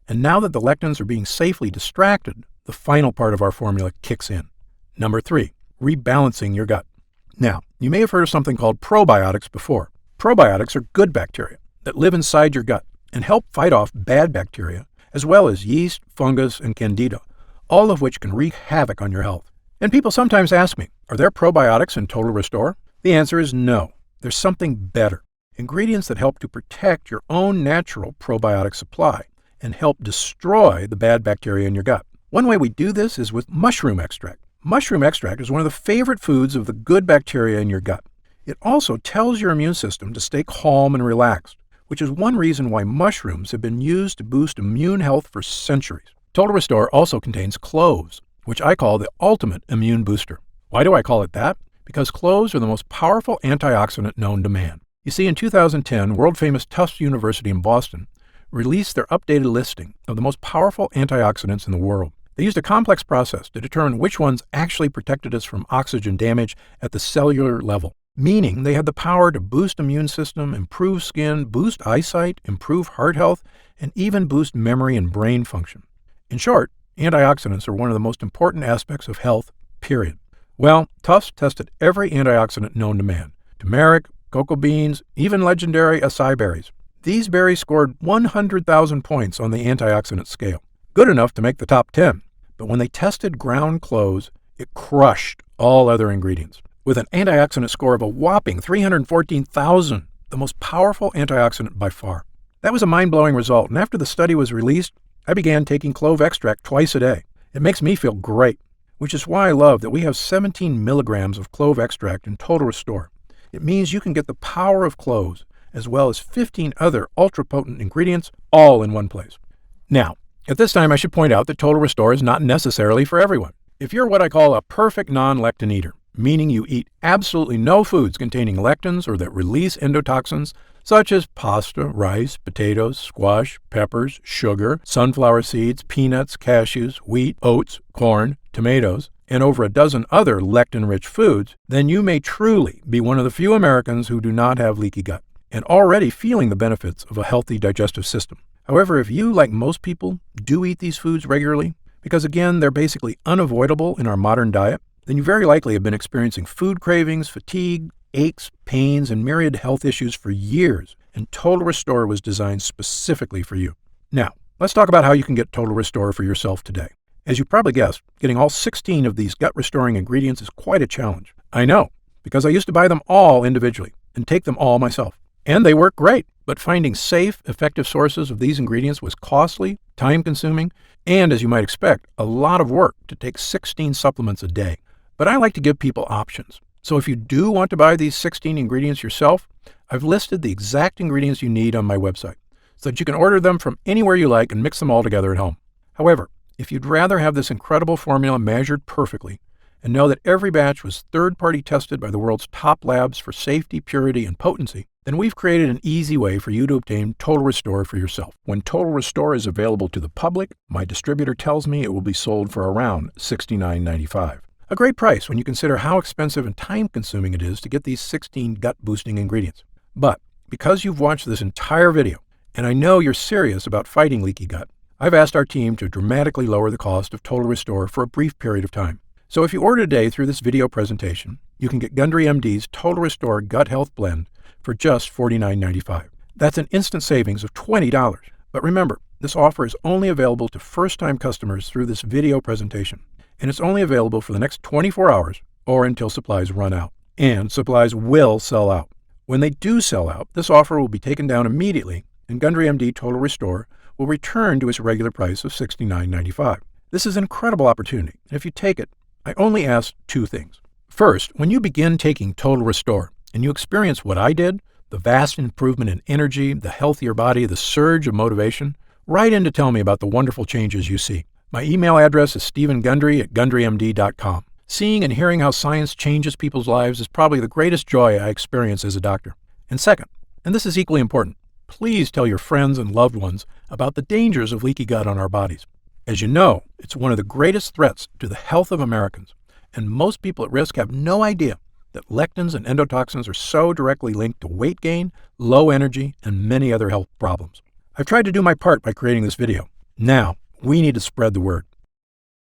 And now that the lectins are being safely distracted, the final part of our formula kicks in. Number 3, rebalancing your gut. Now, you may have heard of something called probiotics before. Probiotics are good bacteria that live inside your gut and help fight off bad bacteria, as well as yeast, fungus, and candida, all of which can wreak havoc on your health. And people sometimes ask me, are there probiotics in Total Restore? The answer is no. There's something better. Ingredients that help to protect your own natural probiotic supply and help destroy the bad bacteria in your gut. One way we do this is with mushroom extract. Mushroom extract is one of the favorite foods of the good bacteria in your gut. It also tells your immune system to stay calm and relaxed, which is one reason why mushrooms have been used to boost immune health for centuries. Total Restore also contains cloves, which I call the ultimate immune booster. Why do I call it that? Because cloves are the most powerful antioxidant known to man. You see, in 2010, world-famous Tufts University in Boston released their updated listing of the most powerful antioxidants in the world. They used a complex process to determine which ones actually protected us from oxygen damage at the cellular level, meaning they had the power to boost immune system, improve skin, boost eyesight, improve heart health, and even boost memory and brain function. In short, antioxidants are one of the most important aspects of health, period. Well, Tufts tested every antioxidant known to man: turmeric, cocoa beans, even legendary acai berries. These berries scored 100,000 points on the antioxidant scale, good enough to make the top 10. But when they tested ground cloves, it crushed all other ingredients, with an antioxidant score of a whopping 314,000, the most powerful antioxidant by far. That was a mind-blowing result, and after the study was released, I began taking clove extract twice a day. It makes me feel great, which is why I love that we have 17 milligrams of clove extract in Total Restore. It means you can get the power of cloves, as well as 15 other ultra-potent ingredients, all in one place. Now, at this time I should point out that Total Restore is not necessarily for everyone. If you're what I call a perfect non-lectin eater, meaning you eat absolutely no foods containing lectins or that release endotoxins, such as pasta, rice, potatoes, squash, peppers, sugar, sunflower seeds, peanuts, cashews, wheat, oats, corn, tomatoes, and over a dozen other lectin-rich foods, then you may truly be one of the few Americans who do not have leaky gut and already feeling the benefits of a healthy digestive system. However, if you, like most people, do eat these foods regularly, because again, they're basically unavoidable in our modern diet, then you very likely have been experiencing food cravings, fatigue, aches, pains, and myriad health issues for years, and Total Restore was designed specifically for you. Now, let's talk about how you can get Total Restore for yourself today. As you probably guessed, getting all 16 of these gut-restoring ingredients is quite a challenge. I know, because I used to buy them all individually and take them all myself. And they work great, but finding safe, effective sources of these ingredients was costly, time-consuming, and, as you might expect, a lot of work to take 16 supplements a day. But I like to give people options. So if you do want to buy these 16 ingredients yourself, I've listed the exact ingredients you need on my website, so that you can order them from anywhere you like and mix them all together at home. However, if you'd rather have this incredible formula measured perfectly, and know that every batch was third-party tested by the world's top labs for safety, purity, and potency, then we've created an easy way for you to obtain Total Restore for yourself. When Total Restore is available to the public, my distributor tells me it will be sold for around $69.95. A great price when you consider how expensive and time-consuming it is to get these 16 gut-boosting ingredients. But because you've watched this entire video, and I know you're serious about fighting leaky gut, I've asked our team to dramatically lower the cost of Total Restore for a brief period of time. So if you order today through this video presentation, you can get Gundry MD's Total Restore Gut Health Blend for just $49.95. That's an instant savings of $20. But remember, this offer is only available to first-time customers through this video presentation, and it's only available for the next 24 hours or until supplies run out. And supplies will sell out. When they do sell out, this offer will be taken down immediately, and Gundry MD Total Restore will return to its regular price of $69.95. This is an incredible opportunity, and if you take it, I only ask two things. First, when you begin taking Total Restore and you experience what I did, the vast improvement in energy, the healthier body, the surge of motivation, write in to tell me about the wonderful changes you see. My email address is stephengundry@gundrymd.com. Seeing and hearing how science changes people's lives is probably the greatest joy I experience as a doctor. And second, and this is equally important, please tell your friends and loved ones about the dangers of leaky gut on our bodies. As you know, it's one of the greatest threats to the health of Americans, and most people at risk have no idea that lectins and endotoxins are so directly linked to weight gain, low energy, and many other health problems. I've tried to do my part by creating this video. Now, we need to spread the word.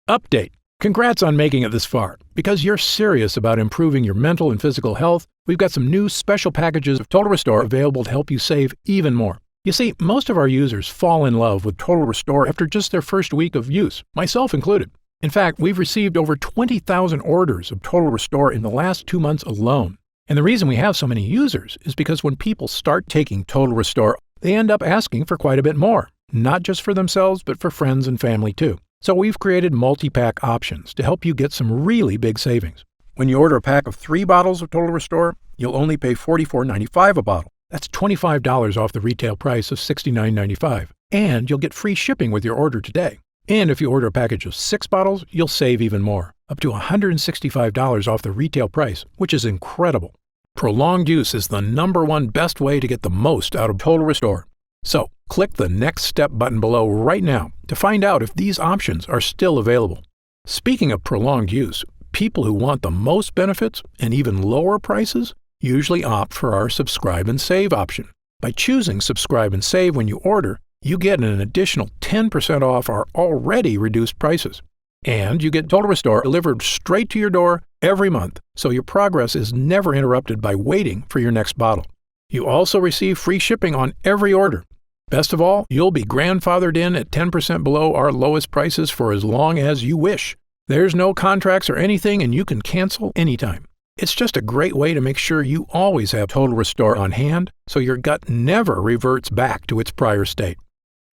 Update. Congrats on making it this far. Because you're serious about improving your mental and physical health, we've got some new special packages of Total Restore available to help you save even more. You see, most of our users fall in love with Total Restore after just their first week of use, myself included. In fact, we've received over 20,000 orders of Total Restore in the last 2 months alone. And the reason we have so many users is because when people start taking Total Restore, they end up asking for quite a bit more, not just for themselves, but for friends and family too. So we've created multi-pack options to help you get some really big savings. When you order a pack of 3 bottles of Total Restore, you'll only pay $44.95 a bottle. That's $25 off the retail price of $69.95. And you'll get free shipping with your order today. And if you order a package of 6 bottles, you'll save even more, up to $165 off the retail price, which is incredible. Prolonged use is the #1 best way to get the most out of Total Restore. So, click the Next Step button below right now to find out if these options are still available. Speaking of prolonged use, people who want the most benefits and even lower prices usually opt for our Subscribe and Save option. By choosing Subscribe and Save when you order, you get an additional 10% off our already reduced prices. And you get Total Restore delivered straight to your door every month, so your progress is never interrupted by waiting for your next bottle. You also receive free shipping on every order. Best of all, you'll be grandfathered in at 10% below our lowest prices for as long as you wish. There's no contracts or anything, and you can cancel anytime. It's just a great way to make sure you always have Total Restore on hand, so your gut never reverts back to its prior state.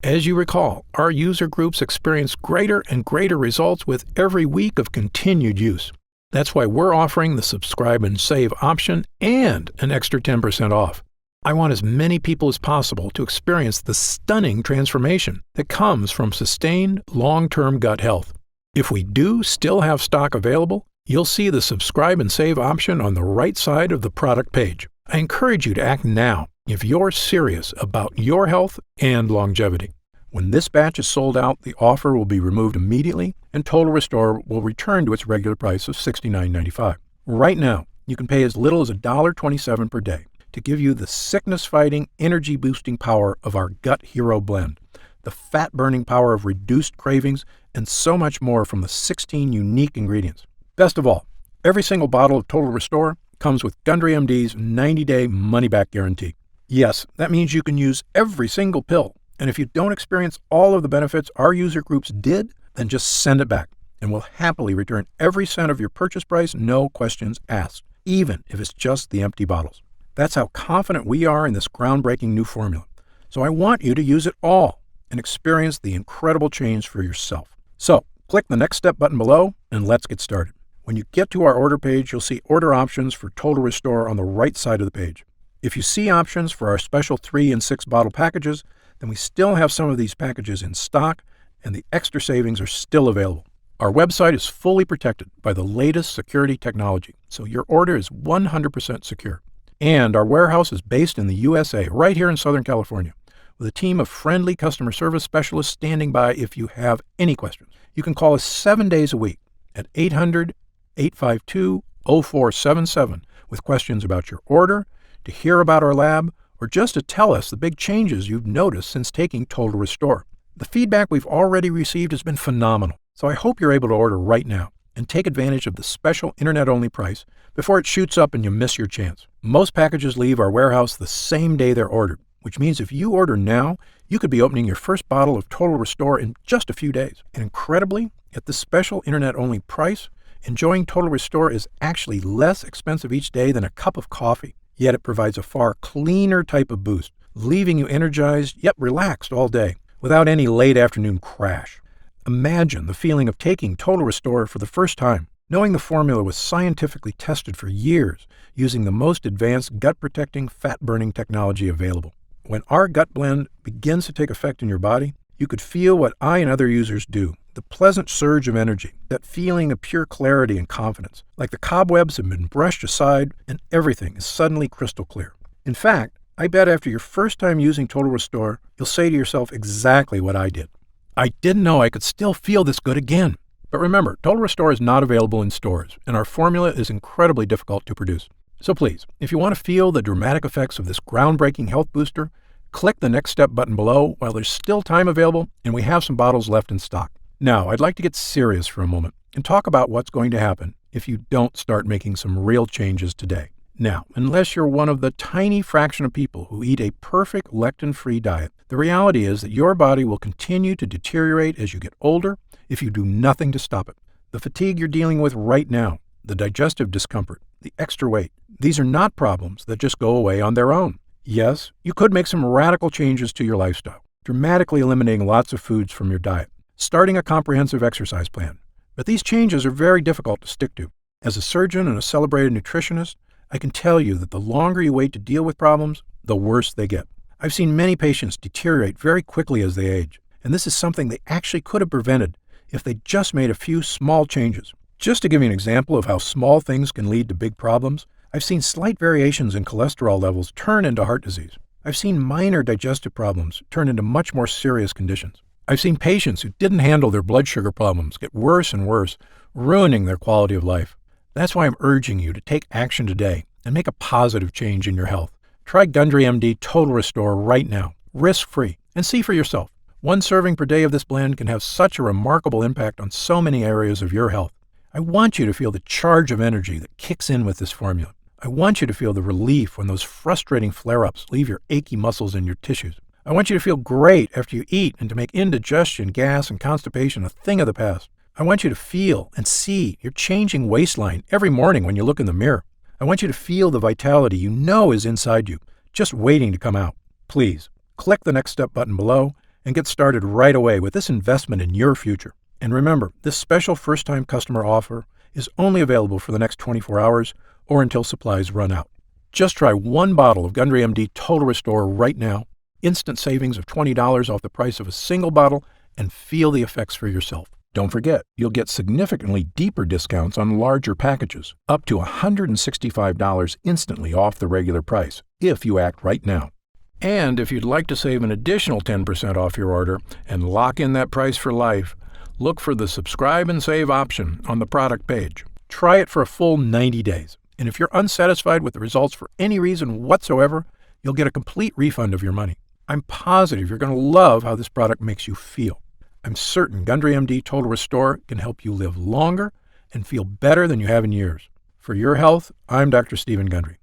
As you recall, our user groups experience greater and greater results with every week of continued use. That's why we're offering the Subscribe and Save option and an extra 10% off. I want as many people as possible to experience the stunning transformation that comes from sustained long-term gut health. If we do still have stock available, you'll see the Subscribe and Save option on the right side of the product page. I encourage you to act now if you're serious about your health and longevity. When this batch is sold out, the offer will be removed immediately and Total Restore will return to its regular price of $69.95. Right now, you can pay as little as $1.27 per day to give you the sickness-fighting, energy-boosting power of our Gut Hero blend, the fat-burning power of reduced cravings, and so much more from the 16 unique ingredients. Best of all, every single bottle of Total Restore comes with Gundry MD's 90-day money-back guarantee. Yes, that means you can use every single pill, and if you don't experience all of the benefits our user groups did, then just send it back, and we'll happily return every cent of your purchase price, no questions asked, even if it's just the empty bottles. That's how confident we are in this groundbreaking new formula. So I want you to use it all and experience the incredible change for yourself. So, click the Next Step button below and let's get started. When you get to our order page, you'll see order options for Total Restore on the right side of the page. If you see options for our special 3 and 6 bottle packages, then we still have some of these packages in stock and the extra savings are still available. Our website is fully protected by the latest security technology, so your order is 100% secure. And our warehouse is based in the USA, right here in Southern California, with a team of friendly customer service specialists standing by if you have any questions. You can call us 7 days a week at 800-852-0477 with questions about your order, to hear about our lab, or just to tell us the big changes you've noticed since taking Total Restore. The feedback we've already received has been phenomenal, so I hope you're able to order right now and take advantage of the special internet-only price before it shoots up and you miss your chance. Most packages leave our warehouse the same day they're ordered, which means if you order now, you could be opening your first bottle of Total Restore in just a few days. And incredibly, at this special internet-only price, enjoying Total Restore is actually less expensive each day than a cup of coffee. Yet it provides a far cleaner type of boost, leaving you energized yet relaxed all day without any late afternoon crash. Imagine the feeling of taking Total Restore for the first time, knowing the formula was scientifically tested for years using the most advanced gut-protecting, fat-burning technology available. When our gut blend begins to take effect in your body, you could feel what I and other users do, the pleasant surge of energy, that feeling of pure clarity and confidence, like the cobwebs have been brushed aside and everything is suddenly crystal clear. In fact, I bet after your first time using Total Restore, you'll say to yourself exactly what I did. I didn't know I could still feel this good again. But remember, Total Restore is not available in stores, and our formula is incredibly difficult to produce. So please, if you want to feel the dramatic effects of this groundbreaking health booster, click the Next Step button below while there's still time available and we have some bottles left in stock. Now, I'd like to get serious for a moment and talk about what's going to happen if you don't start making some real changes today. Now, unless you're one of the tiny fraction of people who eat a perfect lectin-free diet, the reality is that your body will continue to deteriorate as you get older if you do nothing to stop it. The fatigue you're dealing with right now, the digestive discomfort, the extra weight, these are not problems that just go away on their own. Yes, you could make some radical changes to your lifestyle, dramatically eliminating lots of foods from your diet, starting a comprehensive exercise plan. But these changes are very difficult to stick to. As a surgeon and a celebrated nutritionist, I can tell you that the longer you wait to deal with problems, the worse they get. I've seen many patients deteriorate very quickly as they age, and this is something they actually could have prevented if they just made a few small changes. Just to give you an example of how small things can lead to big problems, I've seen slight variations in cholesterol levels turn into heart disease. I've seen minor digestive problems turn into much more serious conditions. I've seen patients who didn't handle their blood sugar problems get worse and worse, ruining their quality of life. That's why I'm urging you to take action today and make a positive change in your health. Try Gundry MD Total Restore right now, risk-free, and see for yourself. One serving per day of this blend can have such a remarkable impact on so many areas of your health. I want you to feel the charge of energy that kicks in with this formula. I want you to feel the relief when those frustrating flare-ups leave your achy muscles and your tissues. I want you to feel great after you eat and to make indigestion, gas, and constipation a thing of the past. I want you to feel and see your changing waistline every morning when you look in the mirror. I want you to feel the vitality you know is inside you, just waiting to come out. Please, click the Next Step button below and get started right away with this investment in your future. And remember, this special first-time customer offer is only available for the next 24 hours or until supplies run out. Just try one bottle of Gundry MD Total Restore right now, instant savings of $20 off the price of a single bottle, and feel the effects for yourself. Don't forget, you'll get significantly deeper discounts on larger packages, up to $165 instantly off the regular price, if you act right now. And if you'd like to save an additional 10% off your order and lock in that price for life, look for the Subscribe and Save option on the product page. Try it for a full 90 days. And if you're unsatisfied with the results for any reason whatsoever, you'll get a complete refund of your money. I'm positive you're going to love how this product makes you feel. I'm certain Gundry MD Total Restore can help you live longer and feel better than you have in years. For your health, I'm Dr. Stephen Gundry.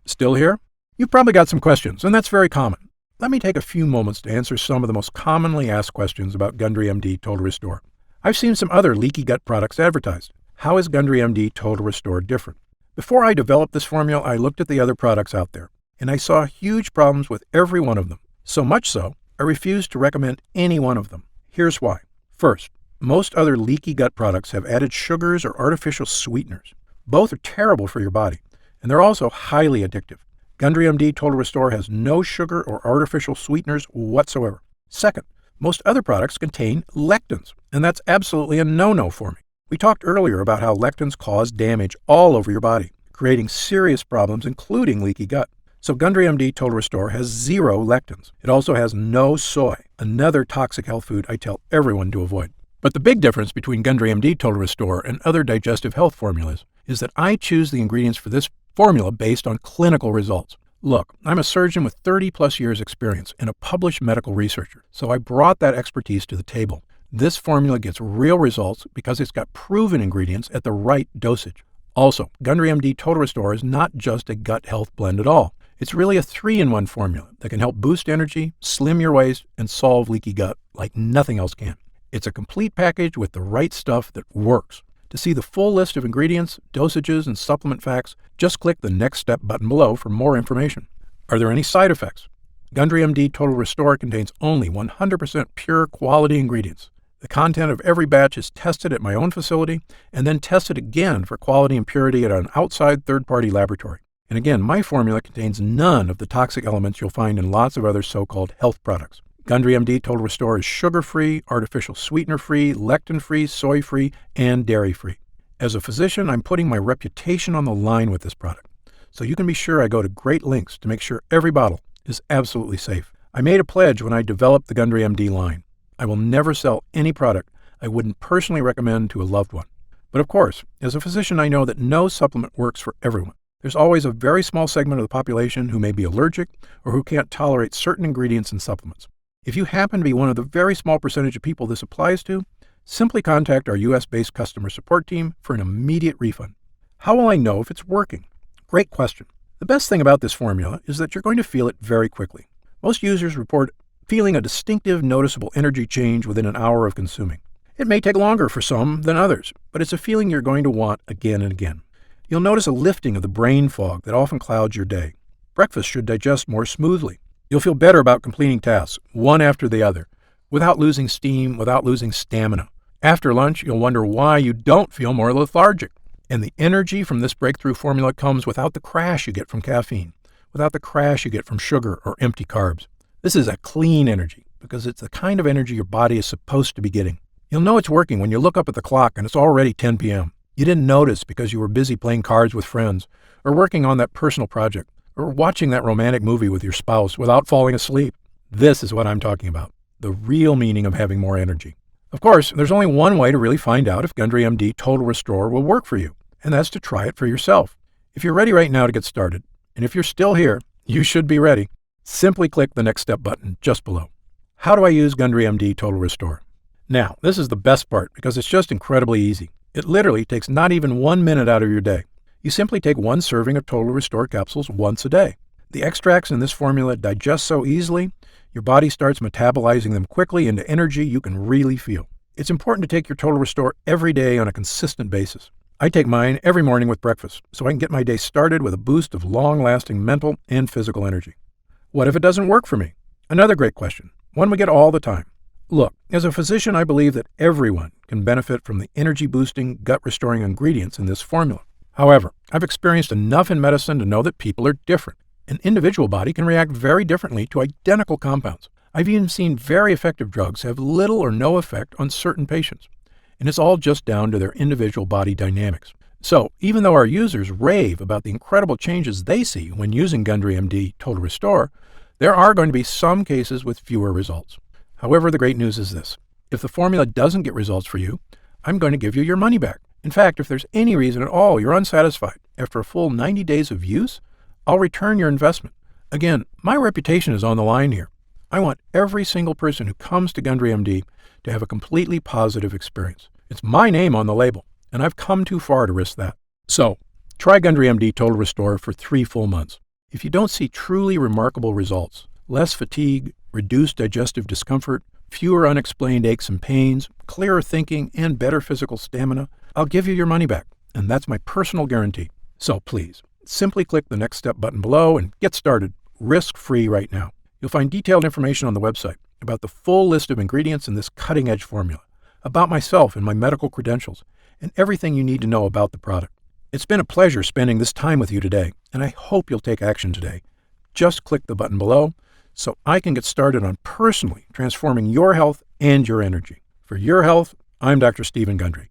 Still here? You've probably got some questions, and that's very common. Let me take a few moments to answer some of the most commonly asked questions about Gundry MD Total Restore. I've seen some other leaky gut products advertised. How is Gundry MD Total Restore different? Before I developed this formula, I looked at the other products out there, and I saw huge problems with every one of them. So much so, I refused to recommend any one of them. Here's why. First, most other leaky gut products have added sugars or artificial sweeteners. Both are terrible for your body, and they're also highly addictive. Gundry MD Total Restore has no sugar or artificial sweeteners whatsoever. Second, most other products contain lectins, and that's absolutely a no-no for me. We talked earlier about how lectins cause damage all over your body, creating serious problems, including leaky gut. So Gundry MD Total Restore has 0 lectins. It also has no soy, another toxic health food I tell everyone to avoid. But the big difference between Gundry MD Total Restore and other digestive health formulas is that I choose the ingredients for this formula based on clinical results. Look, I'm a surgeon with 30-plus years experience and a published medical researcher, so I brought that expertise to the table. This formula gets real results because it's got proven ingredients at the right dosage. Also, Gundry MD Total Restore is not just a gut health blend at all. It's really a 3-in-1 formula that can help boost energy, slim your waist, and solve leaky gut like nothing else can. It's a complete package with the right stuff that works. To see the full list of ingredients, dosages, and supplement facts, just click the Next Step button below for more information. Are there any side effects? Gundry MD Total Restore contains only 100% pure quality ingredients. The content of every batch is tested at my own facility and then tested again for quality and purity at an outside third-party laboratory. And again, my formula contains none of the toxic elements you'll find in lots of other so-called health products. Gundry MD Total Restore is sugar-free, artificial sweetener-free, lectin-free, soy-free, and dairy-free. As a physician, I'm putting my reputation on the line with this product, so you can be sure I go to great lengths to make sure every bottle is absolutely safe. I made a pledge when I developed the Gundry MD line. I will never sell any product I wouldn't personally recommend to a loved one. But of course, as a physician, I know that no supplement works for everyone. There's always a very small segment of the population who may be allergic or who can't tolerate certain ingredients in supplements. If you happen to be one of the very small percentage of people this applies to, simply contact our US-based customer support team for an immediate refund. How will I know if it's working? Great question. The best thing about this formula is that you're going to feel it very quickly. Most users report feeling a distinctive, noticeable energy change within an hour of consuming. It may take longer for some than others, but it's a feeling you're going to want again and again. You'll notice a lifting of the brain fog that often clouds your day. Breakfast should digest more smoothly. You'll feel better about completing tasks, one after the other, without losing steam, without losing stamina. After lunch, you'll wonder why you don't feel more lethargic. And the energy from this breakthrough formula comes without the crash you get from caffeine, without the crash you get from sugar or empty carbs. This is a clean energy because it's the kind of energy your body is supposed to be getting. You'll know it's working when you look up at the clock and it's already 10 p.m. You didn't notice because you were busy playing cards with friends, or working on that personal project, or watching that romantic movie with your spouse without falling asleep. This is what I'm talking about, the real meaning of having more energy. Of course, there's only one way to really find out if Gundry MD Total Restore will work for you, and that's to try it for yourself. If you're ready right now to get started, and if you're still here, you should be ready. Simply click the Next Step button just below. How do I use Gundry MD Total Restore? Now, this is the best part because it's just incredibly easy. It literally takes not even 1 minute out of your day. You simply take 1 serving of Total Restore capsules once a day. The extracts in this formula digest so easily, your body starts metabolizing them quickly into energy you can really feel. It's important to take your Total Restore every day on a consistent basis. I take mine every morning with breakfast so I can get my day started with a boost of long-lasting mental and physical energy. What if it doesn't work for me? Another great question, one we get all the time. Look, as a physician, I believe that everyone can benefit from the energy-boosting, gut-restoring ingredients in this formula. However, I've experienced enough in medicine to know that people are different. An individual body can react very differently to identical compounds. I've even seen very effective drugs have little or no effect on certain patients. And it's all just down to their individual body dynamics. So, even though our users rave about the incredible changes they see when using Gundry MD Total Restore, there are going to be some cases with fewer results. However, the great news is this. If the formula doesn't get results for you, I'm going to give you your money back. In fact, if there's any reason at all you're unsatisfied after a full 90 days of use, I'll return your investment. Again, my reputation is on the line here. I want every single person who comes to Gundry MD to have a completely positive experience. It's my name on the label, and I've come too far to risk that. So, try Gundry MD Total Restore for 3 full months. If you don't see truly remarkable results, less fatigue, reduced digestive discomfort, fewer unexplained aches and pains, clearer thinking, and better physical stamina, I'll give you your money back, and that's my personal guarantee. So please, simply click the Next Step button below and get started, risk-free right now. You'll find detailed information on the website about the full list of ingredients in this cutting-edge formula, about myself and my medical credentials, and everything you need to know about the product. It's been a pleasure spending this time with you today, and I hope you'll take action today. Just click the button below so I can get started on personally transforming your health and your energy. For your health, I'm Dr. Stephen Gundry.